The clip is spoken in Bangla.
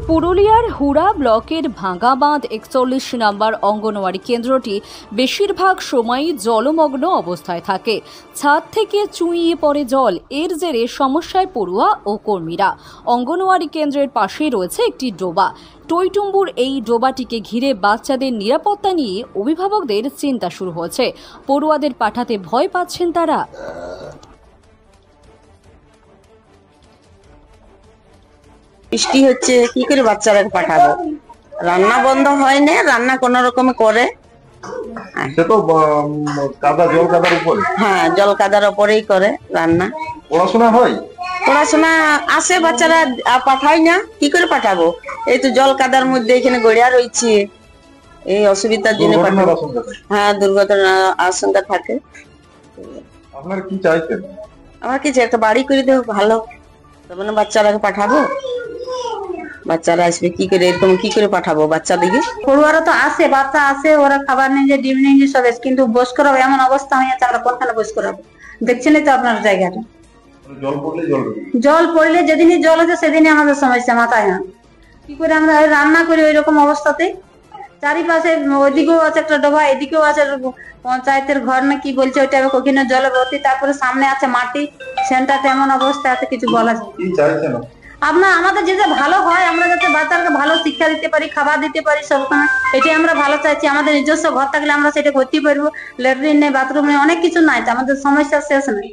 পুরুলিয়ার হুড়া ব্লকের ভাঙা বাঁধ ৪১ নম্বর অঙ্গনওয়াড়ি কেন্দ্রটি বেশিরভাগ সময়ই জলমগ্ন অবস্থায় থাকে। ছাদ থেকে চুঁইয়ে পড়ে জল। এর জেরে সমস্যায় পড়ুয়া ও কর্মীরা। অঙ্গনওয়াড়ি কেন্দ্রের পাশেই রয়েছে একটি ডোবা। টইটুম্বুর এই ডোবাটিকে ঘিরে বাচ্চাদের নিরাপত্তা নিয়ে অভিভাবকদের চিন্তা শুরু হয়েছে। পড়ুয়াদের পাঠাতে ভয় পাচ্ছেন তারা। বৃষ্টি হচ্ছে, কি করে বাচ্চারা পাঠাবো? রান্না বন্ধ হয় না, রান্না কোন রকমে করে। সে তো কাদা, জল কাদার উপরে। হ্যাঁ, জল কাদার উপরেই করে রান্না। পড়াশোনা হয়? পড়াশোনা আসে, বাচ্চারা পাঠাই না, কি করে পাঠাবো? এই তো জল কাদার মধ্যে এখানে গড়িয়া রয়েছে, এই অসুবিধার জন্য পাঠাবো। হ্যাঁ, দুর্ঘটনার আশঙ্কা থাকে। আপনারা কি চাইছেন? আমার কি একটা বাড়ি করে দেবো, ভালো, তবে না বাচ্চারাকে পাঠাবো। বাচ্চারা আসবে কি করে, এরকম কি করে পাঠাবো বাচ্চাদিকে? পড়ুয়ারা তো আসে, বাচ্চা আসে, ওরা খাবার নিয়ে যে ডিম নিয়ে সব, কিন্তু বস করাবো এমন অবস্থা হয়েছে, আমরা কোনখানে বস করাবো? দেখছেনই তো আপনার জায়গাটা। জল পড়লে যেদিনই জল আছে সেদিনই আমাদের সমস্যা মাথায় না। কি করে আমরা রান্না করি ওই রকম অবস্থাতে? চারিপাশে ওইদিকেও আছে একটা ডোবা, এদিকেও আছে পঞ্চায়েতের ঘর না কি বলছে ওইটা, ওখানে জলে ভর্তি, তারপরে সামনে আছে মাটি, সেন্টারতে এমন অবস্থা আছে কিছু বলা যায় না। আমাদের যেটা ভালো হয়, আমরা যাতে বাচ্চাকে ভালো শিক্ষা দিতে পারি, খাবার দিতে পারি সবসময়, এটাই আমরা ভালো চাইছি। আমাদের নিজস্ব ঘর থাকলে আমরা সেটা করতে পারবো। ল্যাট্রিন নেই, বাথরুম নেই, অনেক কিছু নাই, আমাদের সমস্যা শেষ নেই।